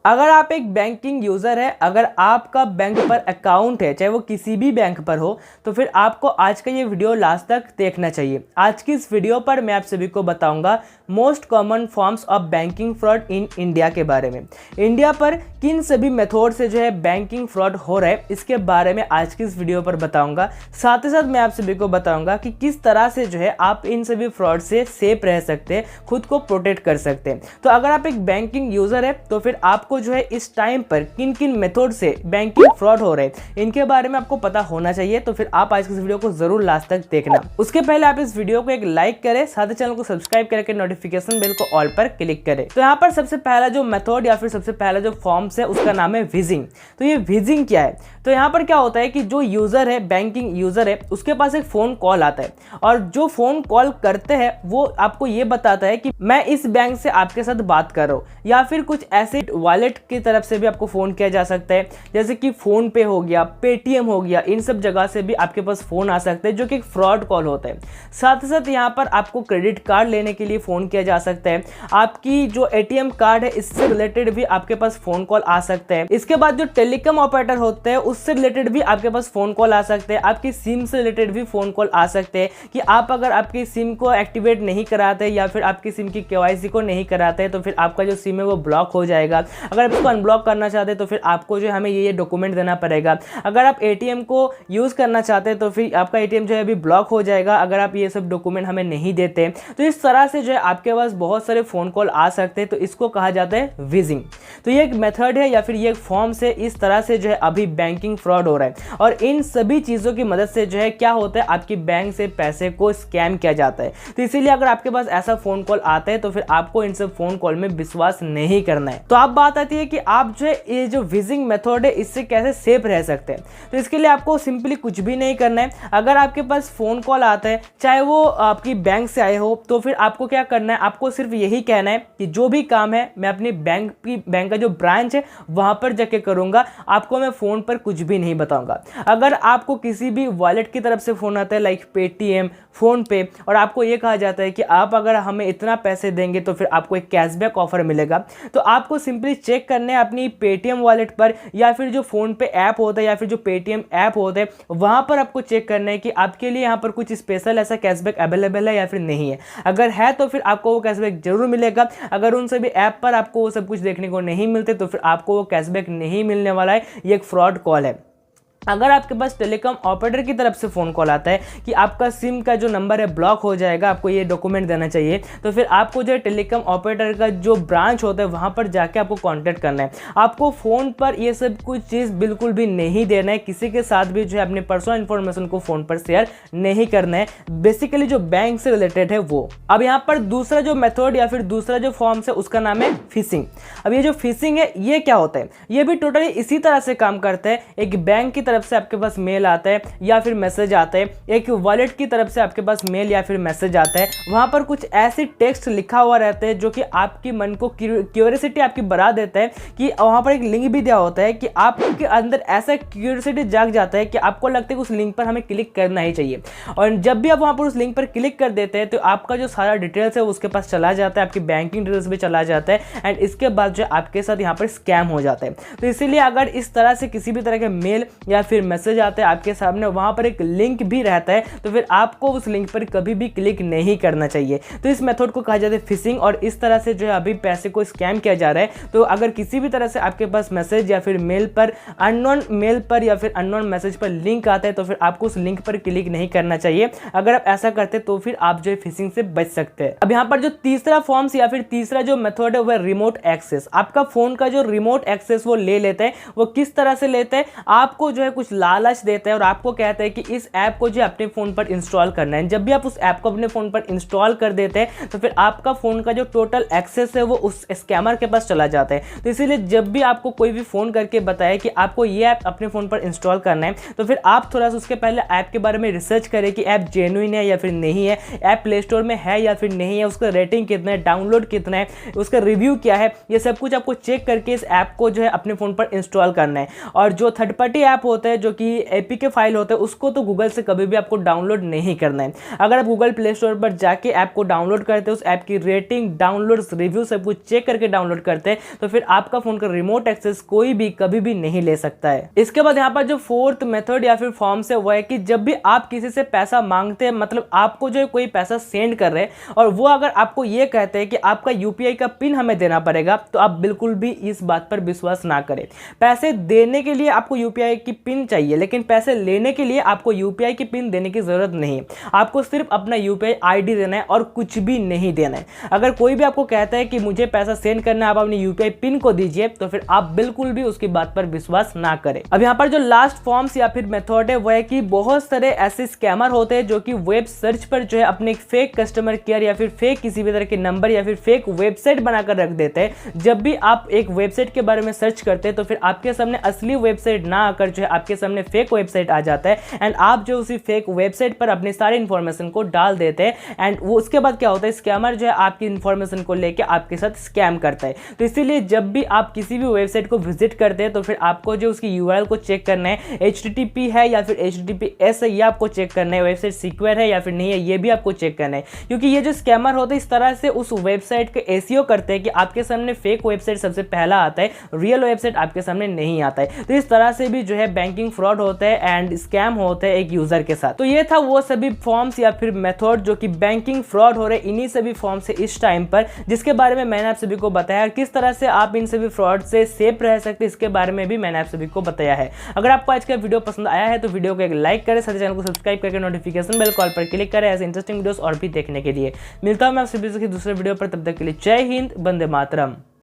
अगर आप एक बैंकिंग यूज़र है, अगर आपका बैंक पर अकाउंट है, चाहे वो किसी भी बैंक पर हो, तो फिर आपको आज का ये वीडियो लास्ट तक देखना चाहिए। आज की इस वीडियो पर मैं आप सभी को बताऊंगा most common forms of banking fraud in India के बारे में। इंडिया पर किन सभी मेथड से जो है बैंकिंग फ्रॉड हो रहा है, इसके बारे में आज की इस वीडियो पर बताऊंगा। साथ ही साथ मैं आप सभी को बताऊंगा कि किस तरह से जो है आप इन सभी फ्रॉड से सेफ रह सकते हैं, खुद को प्रोटेक्ट कर सकते हैं। तो अगर आप एक बैंकिंग यूज़र है तो फिर आपको जो है इस टाइम पर किन किन मेथड से बैंकिंग फ्रॉड हो रहे हैं इनके बारे में आपको पता होना चाहिए। तो फिर आप आज की इस वीडियो को जरूर लास्ट तक देखना। उसके पहले आप इस वीडियो को एक लाइक करें, साथ ही चैनल को सब्सक्राइब करके नोटिफिकेशन बेल को ऑल पर क्लिक करें। तो यहाँ पर सबसे पहला जो मेथड या फिर सबसे पहला जो फॉर्म्स है उसका नाम है विजिंग। तो ये विजिंग क्या है? तो यहाँ पर क्या होता है कि जो यूजर है, बैंकिंग यूजर है, उसके पास एक फोन कॉल आता है और जो फोन कॉल करते हैं वो आपको ये बताता है कि मैं इस बैंक से आपके साथ बात कर रहा हूँ, या फिर कुछ ऐसे वॉलेट की तरफ से भी आपको फोन किया जा सकता है, जैसे कि फोन पे हो गया, पेटीएम हो गया, इन सब जगह से भी आपके पास फोन आ सकते हैं जो कि एक फ्रॉड कॉल होता है। साथ ही साथ यहाँ पर आपको क्रेडिट कार्ड लेने के लिए फोन किया जा सकता है, आपकी जो एटीएम कार्ड है इससे रिलेटेड भी आपके पास फोन कॉल आ सकते हैं। इसके बाद जो टेलीकॉम ऑपरेटर होते हैं उससे रिलेटेड भी आपके पास फोन कॉल आ सकते हैं, आपकी सिम से रिलेटेड भी फोन कॉल आ सकते हैं कि आप अगर आपकी सिम को एक्टिवेट नहीं कराते या फिर आपकी सिम की केवाईसी को नहीं कराते तो फिर आपका जो सिम है वो ब्लॉक हो जाएगा। अगर आप इसको अनब्लॉक करना चाहते हैं तो फिर आपको जो है हमें ये डॉक्यूमेंट देना पड़ेगा। अगर आप एटीएम को यूज़ करना चाहते हैं तो फिर आपका एटीएम जो है अभी ब्लॉक हो जाएगा अगर आप ये सब डॉक्यूमेंट हमें नहीं देते। तो इस तरह से जो है आपके पास बहुत सारे फ़ोन कॉल आ सकते हैं, तो इसको कहा जाता है विजिंग। तो ये एक मेथड है या फिर ये एक फॉर्म से इस तरह से जो है अभी बैंकिंग फ्रॉड हो रहा है और इन सभी चीज़ों की मदद से जो है क्या होता है, आपकी बैंक से पैसे को स्कैम किया जाता है। तो इसीलिए अगर आपके पास ऐसा फ़ोन कॉल आता है तो फिर आपको इन सब फ़ोन कॉल में विश्वास नहीं करना है। तो अब बात आती है कि आप जो है ये जो विजिंग मेथड है इससे कैसे सेफ रह सकते हैं। तो इसके लिए आपको सिंपली कुछ भी नहीं करना है। अगर आपके पास फ़ोन कॉल आता है, चाहे वो आपकी बैंक से आए हो, तो फिर आपको क्या करना है, आपको सिर्फ यही कहना है कि जो भी काम है मैं अपनी बैंक का जो ब्रांच है वहाँ पर जाके करूँगा, आपको मैं फ़ोन पर कुछ भी नहीं बताऊँगा। अगर आपको किसी भी वॉलेट की तरफ से फ़ोन आता है लाइक पेटीएम, फ़ोन पे, और आपको ये कहा जाता है कि आप अगर हमें इतना पैसे देंगे तो फिर आपको एक कैशबैक ऑफर मिलेगा, तो आपको सिंपली चेक करने हैं अपनी पेटीएम वॉलेट पर या फिर जो फ़ोन पे ऐप होता है या फिर जो पेटीएम ऐप होता है वहाँ पर आपको चेक करना है कि आपके लिए यहाँ पर कुछ स्पेशल ऐसा कैशबैक अवेलेबल है या फिर नहीं है। अगर है तो फिर आपको वो कैशबैक जरूर मिलेगा। अगर उन सभी ऐप पर आपको वो सब कुछ देखने को नहीं मिलते तो फिर आपको वो कैशबैक नहीं मिलने वाला है। ये एक फ्रॉड कॉल है। अगर आपके पास टेलीकॉम ऑपरेटर की तरफ से फ़ोन कॉल आता है कि आपका सिम का जो नंबर है ब्लॉक हो जाएगा, आपको ये डॉक्यूमेंट देना चाहिए, तो फिर आपको जो है टेलीकॉम ऑपरेटर का जो ब्रांच होता है वहाँ पर जाके आपको कांटेक्ट करना है। आपको फ़ोन पर ये सब कुछ चीज़ बिल्कुल भी नहीं देना है, किसी के साथ भी जो है अपने पर्सनल इन्फॉर्मेशन को फ़ोन पर शेयर नहीं करना है, बेसिकली जो बैंक से रिलेटेड है वो। अब यहाँ पर दूसरा जो मेथड या फिर दूसरा जो फॉर्म है उसका नाम है फिशिंग। अब ये जो फिशिंग है ये क्या होता है, ये भी टोटली इसी तरह से काम करता है। एक बैंक की तरफ से आपके पास मेल आता है या फिर मैसेज आता है, एक वॉलेट की तरफ से आपके पास मेल या फिर मैसेज आता है, वहां पर कुछ ऐसे टेक्स्ट लिखा हुआ रहता है जो कि आपकी मन को क्यूरियोसिटी आपकी बढ़ा देता है कि वहां पर एक लिंक भी दिया होता है कि आपके अंदर ऐसा क्यूरियोसिटी जाग जाता है कि आपको लगता है कि उस लिंक पर हमें क्लिक करना ही चाहिए। और जब भी आप वहां पर उस लिंक पर क्लिक कर देते हैं तो आपका जो सारा डिटेल्स है उसके पास चला जाता है, आपकी बैंकिंग डिटेल्स भी चला जाता है एंड इसके बाद जो आपके साथ यहाँ पर स्कैम हो जाता है। तो इसीलिए अगर इस तरह से किसी भी तरह के मेल या फिर मैसेज आता है आपके सामने, वहां पर एक लिंक भी रहता है, तो फिर आपको उस लिंक पर कभी भी क्लिक नहीं करना चाहिए। तो इस मेथड को कहा जाता है फिशिंग और इस तरह से जो है अभी पैसे को स्कैम किया जा रहा है। तो अगर किसी भी तरह से आपके पास मैसेज या फिर मेल पर अननोन मेल पर या फिर अननोन मैसेज पर लिंक आता है तो फिर आपको उस लिंक पर क्लिक नहीं करना चाहिए। अगर आप ऐसा करते तो फिर आप जो है फिशिंग से बच सकते हैं। अब यहाँ पर जो तीसरा फॉर्म्स या फिर तीसरा जो मेथड है वह रिमोट एक्सेस। आपका फोन का जो रिमोट एक्सेस वो ले लेते हैं। वो किस तरह से लेते हैं, आपको जो है कुछ लालच देता है और आपको कहता है कि इस ऐप को जो अपने फ़ोन पर इंस्टॉल करना है। जब भी आप उस ऐप को अपने फ़ोन पर इंस्टॉल कर देते हैं तो फिर आपका फ़ोन का जो टोटल एक्सेस है वो उस स्कैमर के पास चला जाता है। तो इसीलिए जब भी आपको कोई भी फ़ोन करके बताए कि आपको ये ऐप अपने फ़ोन पर इंस्टॉल करना है तो फिर आप थोड़ा सा उसके पहले ऐप के बारे में रिसर्च करें कि ऐप जेन्युइन है या फिर नहीं है, ऐप प्ले स्टोर में है या फिर नहीं है, उसका रेटिंग कितना है, डाउनलोड कितना है, उसका रिव्यू क्या है, ये सब कुछ आपको चेक करके इस ऐप को जो है अपने फ़ोन पर इंस्टॉल करना है। और जो थर्ड पार्टी ऐप होता है जो कि एपीके फाइल होता है उसको तो गूगल से कभी भी आपको डाउनलोड नहीं करना है। अगर आप गूगल प्ले स्टोर पर जाके ऐप को डाउनलोड करते हैं, उस ऐप की रेटिंग, डाउनलोड्स, रिव्यू सब कुछ चेक करके डाउनलोड करते हैं, तो फिर आपका फोन का रिमोट एक्सेस कोई भी कभी भी नहीं ले सकता है। इसके बाद यहाँ पर जो फोर्थ मेथड या फिर फॉर्म से वो है कि जब भी आप किसी से पैसा मांगते हैं, मतलब आपको जो कोई पैसा सेंड कर रहे हैं और वो अगर आपको ये कहते हैं कि आपका यूपीआई का पिन हमें देना पड़ेगा, तो आप बिल्कुल भी इस बात पर विश्वास ना करें। पैसे देने के लिए आपको यूपीआई की पिन चाहिए, लेकिन पैसे लेने के लिए आपको यूपीआई की पिन देने की जरूरत नहीं है। आपको सिर्फ अपना यूपीआई आईडी देना है और कुछ भी नहीं देना है। अगर कोई भी आपको कहता है कि मुझे पैसा सेंड करना है, आप अपनी यूपीआई पिन को दीजिए, तो फिर आप बिल्कुल भी उसकी बात पर विश्वास ना करें। अब यहाँ पर जो लास्ट फॉर्म्स या फिर मेथड है वो है कि बहुत सारे ऐसे स्कैमर होते हैं जो कि वेब सर्च पर जो है अपने फेक कस्टमर केयर या फिर फेक किसी भी तरह के नंबर या फिर फेक वेबसाइट बनाकर रख देते हैं। जब भी आप एक वेबसाइट के बारे में सर्च करते हैं तो फिर आपके सामने असली वेबसाइट ना आकर जो है आपके सामने फेक वेबसाइट आ जाता है एंड आप जो उसी फेक वेबसाइट पर अपनी सारी इंफॉर्मेशन को डाल देते हैं एंड वो उसके बाद क्या होता है, स्कैमर जो है आपकी इंफॉर्मेशन को लेकर आपके साथ स्कैम करता है। तो इसीलिए जब भी आप किसी भी वेबसाइट को विजिट करते हैं तो फिर आपको जो उसकी यूआरएल को चेक करना है, HTTP है या फिर HTTPS है, ये आपको चेक करना है, वेबसाइट सिक्योर है या फिर नहीं है, ये भी आपको चेक करना है। क्योंकि ये जो स्कैमर होते हैं इस तरह से उस वेबसाइट के एसईओ करते हैं कि आपके सामने फेक वेबसाइट सबसे पहला आता है, रियल वेबसाइट आपके सामने नहीं आता है। तो इस तरह से भी जो है बैंकिंग फ्रॉड होता है एंड स्कैम होता है एक यूजर के साथ। तो ये था वो सभी फॉर्म्स या फिर मेथड जो कि बैंकिंग फ्रॉड हो रहे हैं इन्हीं सभी फॉर्म से इस टाइम पर, जिसके बारे में मैंने आप सभी को बताया। किस तरह से आप इन सभी फ्रॉड से सेफ रह सकते हैं इसके बारे में भी मैंने आप सभी को बताया है। अगर आपको आज का वीडियो पसंद आया है तो वीडियो को एक लाइक करें, साथ ही चैनल को सब्सक्राइब करके नोटिफिकेशन बेल कॉल पर क्लिक करें ऐसे इंटरेस्टिंग वीडियोस और भी देखने के लिए। मिलता हूं मैं आपसे दूसरे वीडियो पर, तब तक के लिए जय हिंद, वंदे मातरम।